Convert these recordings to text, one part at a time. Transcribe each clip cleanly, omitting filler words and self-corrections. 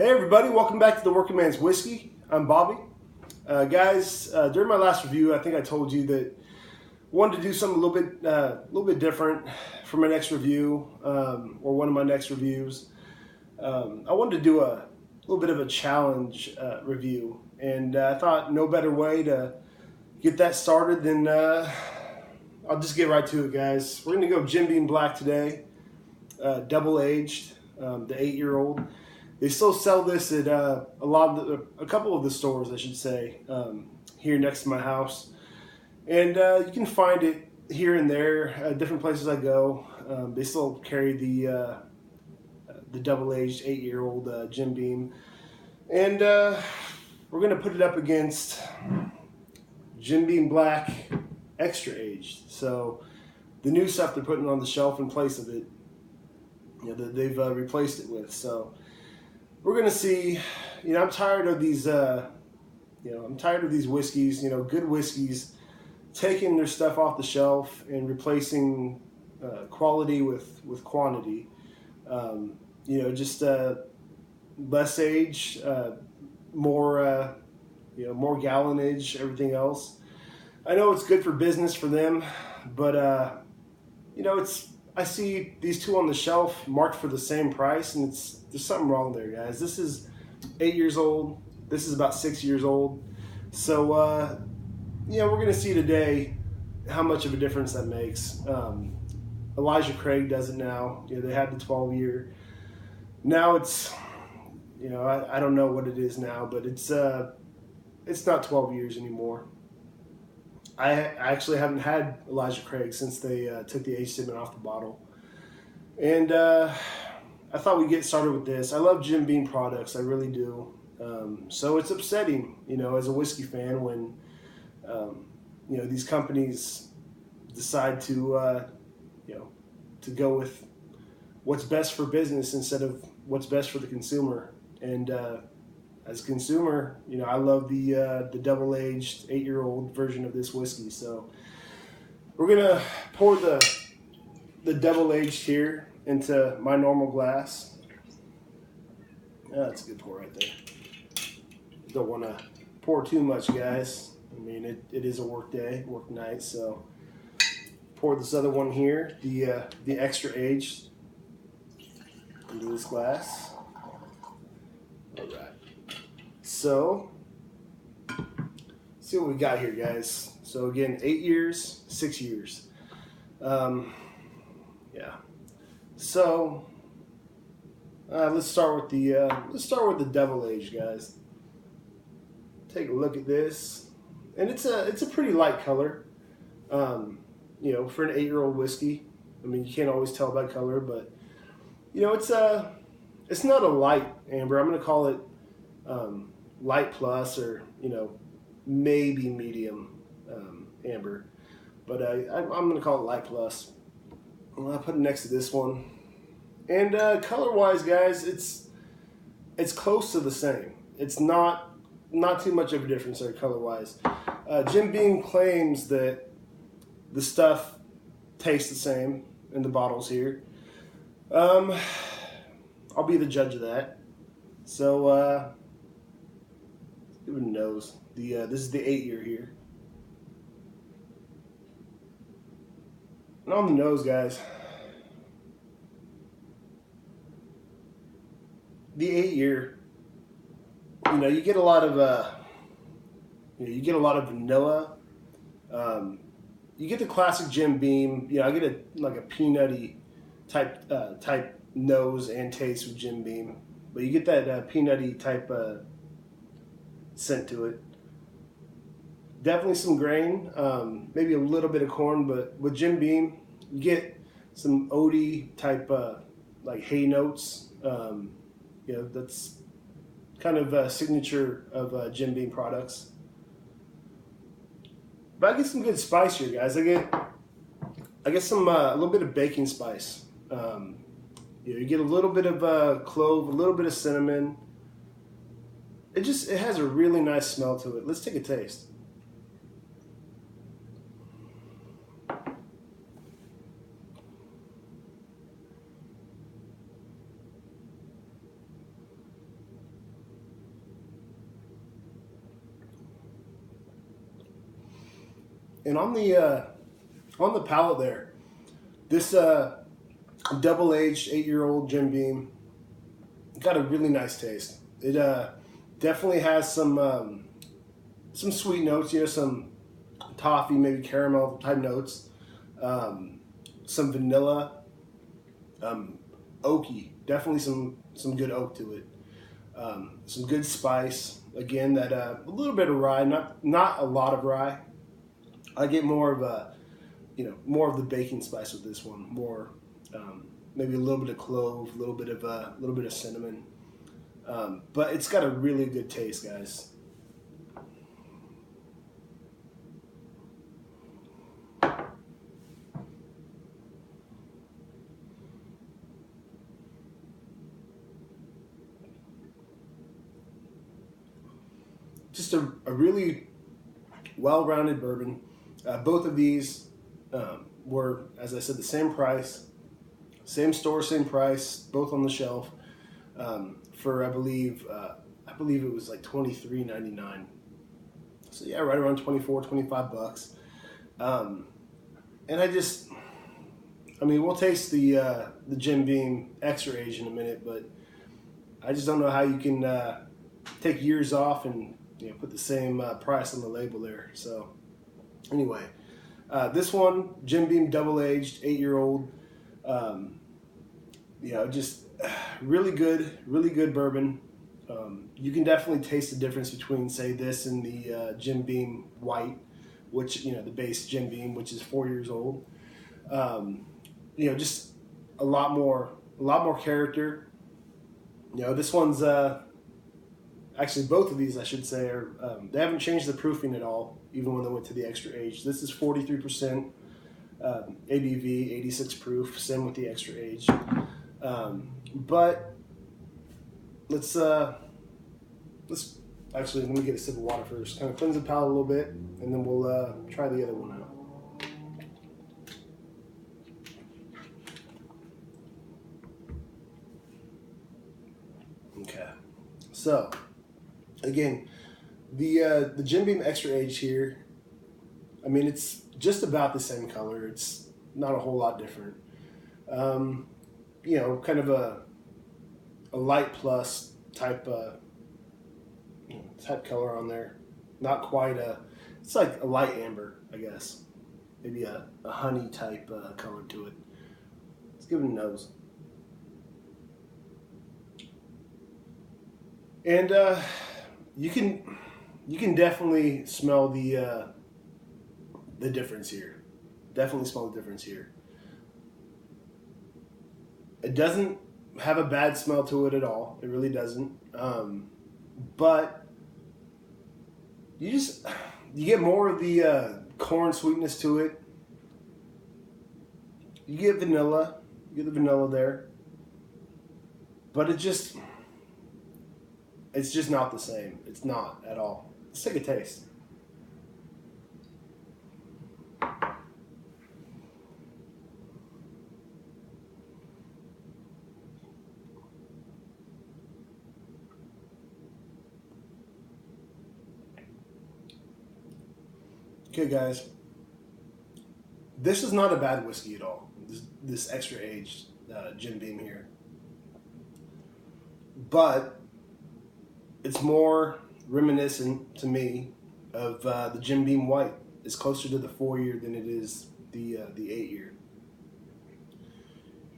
Hey everybody, welcome back to the Working Man's Whiskey. I'm Bobby. Guys, during my last review, I think I told you that I wanted to do something a little bit different for my next review, or one of my next reviews. I wanted to do a little bit of a challenge review, and I thought no better way to get that started than I'll just get right to it, guys. We're going to go Jim Beam Black today, double aged, the 8-year-old. They still sell this at a couple of the stores, I should say, here next to my house, and you can find it here and there at different places I go. They still carry the double-aged 8-year-old Jim Beam, and we're gonna put it up against Jim Beam Black Extra Aged. So the new stuff they're putting on the shelf in place of it, that they've replaced it with. So we're gonna see. I'm tired of these. I'm tired of these whiskeys. Good whiskeys taking their stuff off the shelf and replacing quality with quantity. Just less age, more gallonage, everything else. I know it's good for business for them, but I see these two on the shelf marked for the same price, and there's something wrong there, guys. This is 8 years old. This is about 6 years old. So, we're going to see today how much of a difference that makes. Elijah Craig does it now. They had the 12-year. Now it's, I don't know what it is now, but it's not 12 years anymore. I actually haven't had Elijah Craig since they took the age statement off the bottle. And I thought we'd get started with this. I love Jim Beam products, I really do. So it's upsetting, as a whiskey fan when, these companies decide to go with what's best for business instead of what's best for the consumer. And as a consumer, I love the double-aged 8-year-old version of this whiskey. So we're gonna pour the double-aged here into my normal glass. That's a good pour right there. Don't want to pour too much, guys. I mean, it is a work night. So pour this other one here, the extra aged, into this glass. All right. So, see what we got here, guys. So again, 8 years, 6 years. So let's start with the double age, guys. Take a look at this, and it's a pretty light color. For an 8-year-old whiskey. I mean, you can't always tell by color, but it's not a light amber. I'm going to call it light plus, or maybe medium amber, but I'm going to call it light plus. I'll put it next to this one, and color wise, guys, it's close to the same. It's not too much of a difference there color wise. Jim Beam claims that the stuff tastes the same in the bottles here. I'll be the judge of that. So give it a nose. This is the 8-year here. And on the nose, guys, the 8-year, you get a lot of vanilla. You get the classic Jim Beam. I get a peanutty type nose and taste with Jim Beam, but you get that peanutty type scent to it. Definitely some grain, maybe a little bit of corn, but with Jim Beam, you get some oaty type hay notes. That's kind of a signature of Jim Beam products. But I get some good spice here, guys. I get some a little bit of baking spice. You get a little bit of clove, a little bit of cinnamon. It has a really nice smell to it. Let's take a taste. And on the palate there, this double-aged 8-year-old Jim Beam got a really nice taste. It definitely has some sweet notes, you know, some toffee, maybe caramel type notes, some vanilla, oaky, definitely some good oak to it, some good spice. Again, that a little bit of rye, not a lot of rye. I get more of more of the baking spice with this one. More, maybe a little bit of clove, a little bit of cinnamon. But it's got a really good taste, guys. Just a really well-rounded bourbon. Both of these were, as I said, the same price, same store, same price, both on the shelf for I believe it was like $23.99. So yeah, right around 25 bucks. And we'll taste the Jim Beam Extra Age in a minute, but I just don't know how you can take years off and put the same price on the label there. So anyway, this one, Jim Beam Double Aged, 8-year-old, just really good bourbon. You can definitely taste the difference between, say, this and the Jim Beam White, which, the base Jim Beam, which is 4 years old. Just a lot more character. This one's actually, both of these, I should say, are they haven't changed the proofing at all, even when they went to the Extra Age. This is 43% ABV, 86 proof. Same with the Extra Age. But let's actually, let me get a sip of water first. Kind of cleanse the palate a little bit, and then we'll try the other one out. Okay, so again, the Jim Beam Extra Age here, it's just about the same color. It's not a whole lot different. Kind of a light plus type color on there. Not quite it's like a light amber, I guess. Maybe a honey type color to it. Let's give it a nose. And you can definitely smell the difference here. Definitely smell the difference here. It doesn't have a bad smell to it at all. It really doesn't. But you get more of the corn sweetness to it. You get vanilla. You get the vanilla there. But it's just not the same. It's not at all. Let's take a taste. Okay, guys. This is not a bad whiskey at all. This Extra Aged Jim Beam here. But it's more reminiscent to me of the Jim Beam White. It's closer to the 4-year than it is the 8-year.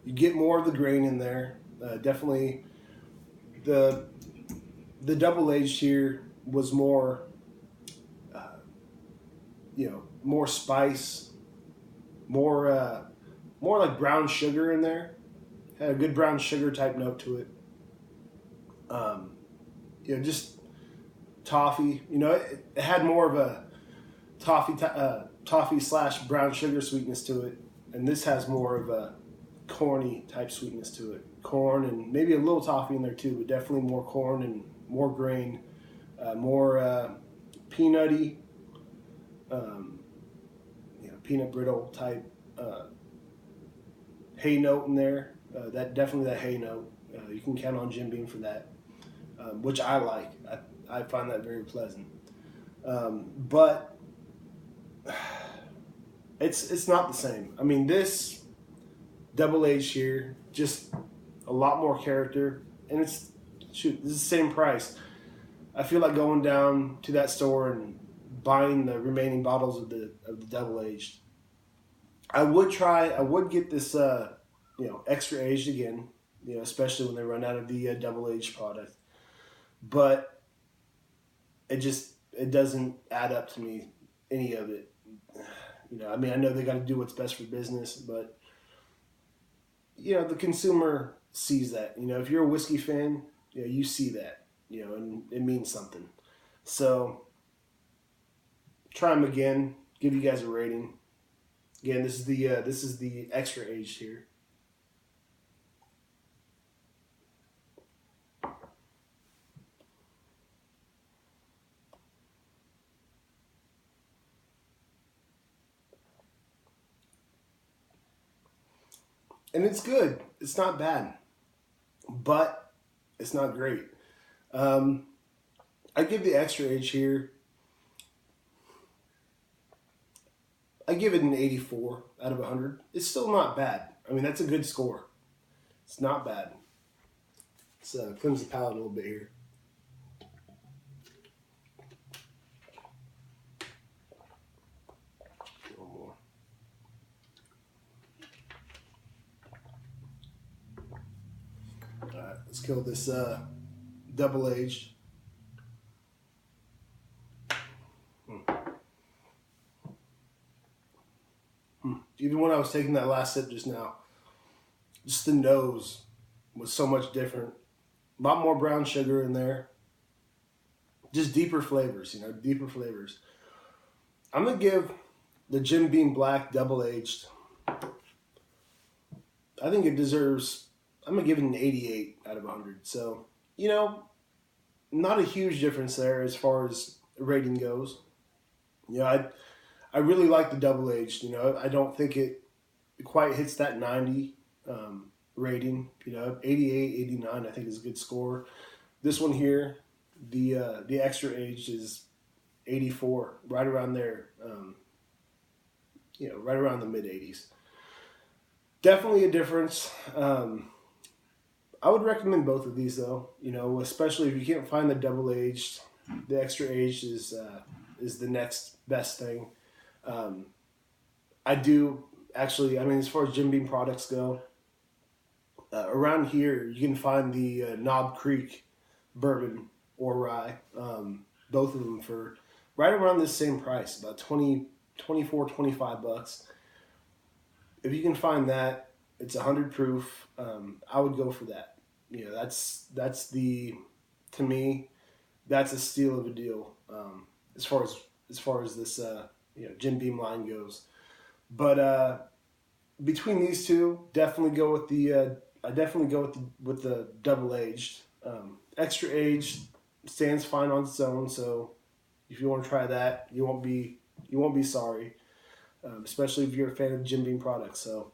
You get more of the grain in there. Definitely, the double aged here was more, more spice, more like brown sugar in there. Had a good brown sugar type note to it. Just toffee. It had more of a toffee / brown sugar sweetness to it, and this has more of a corny type sweetness to it. Corn and maybe a little toffee in there too, but definitely more corn and more grain, more peanutty, peanut brittle type hay note in there. That hay note. You can count on Jim Beam for that. Which I like. I find that very pleasant. But it's not the same. I mean, this double aged here, just a lot more character, and it's shoot, this is the same price. I feel like going down to that store and buying the remaining bottles of the double aged. I would get this extra aged again, especially when they run out of the double aged product. But it doesn't add up to me, any of it. I mean, I know they got to do what's best for business, but the consumer sees that. If you're a whiskey fan, you see that, and it means something. So try them again. Give you guys a rating. Again, this is the extra aged here. And it's good. It's not bad, but it's not great. I give the extra age here. I give it an 84 out of 100. It's still not bad. I mean, that's a good score. It's not bad. Let's cleanse the palate a little bit here. One more. All right, let's kill this double aged. Even when I was taking that last sip just now, just the nose was so much different. A lot more brown sugar in there. Just deeper flavors, deeper flavors. I'm going to give the Jim Beam Black Double Aged, I think it deserves, I'm going to give it an 88 out of 100. So, not a huge difference there as far as rating goes. I really like the double aged. I don't think it quite hits that 90 rating. 88, 89 I think is a good score. This one here, the extra aged is 84, right around there. Right around the mid 80s. Definitely a difference. I would recommend both of these though. Especially if you can't find the double aged, the extra aged is the next best thing. I do actually, as far as Jim Beam products go, around here you can find the Knob Creek bourbon or rye, both of them for right around this same price, about 24, 25 bucks. If you can find that, it's 100 proof. I would go for that. To me, that's a steal of a deal. As far as this Jim Beam line goes. But between these two, definitely go with the with the double aged. Extra aged stands fine on its own, so if you want to try that, you won't be sorry. Especially if you're a fan of Jim Beam products. So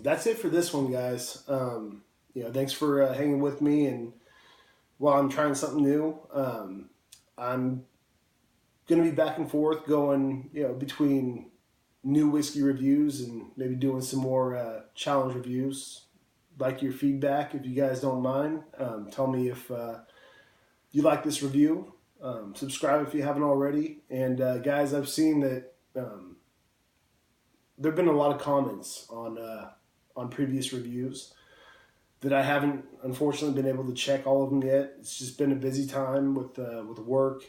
that's it for this one, guys. Thanks for hanging with me, and while I'm trying something new, I'm going to be back and forth going, between new whiskey reviews and maybe doing some more challenge reviews. Like your feedback, if you guys don't mind. Tell me if you like this review. Subscribe if you haven't already. And guys, I've seen that there have been a lot of comments on previous reviews that I haven't, unfortunately, been able to check all of them yet. It's just been a busy time with work,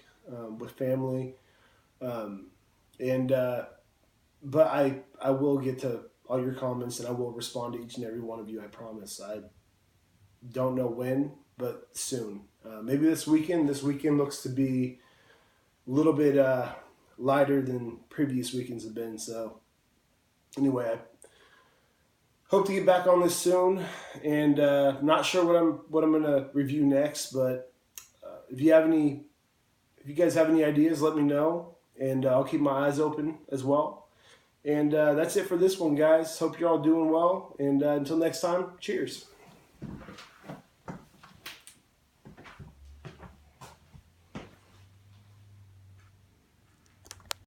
with family, but I will get to all your comments, and I will respond to each and every one of you. I promise. I don't know when, but soon. Maybe this weekend. This weekend looks to be a little bit lighter than previous weekends have been. So anyway, I hope to get back on this soon, and not sure what I'm gonna review next. But if you guys have any ideas, let me know, and I'll keep my eyes open as well. And that's it for this one, guys. Hope you're all doing well, and until next time, cheers.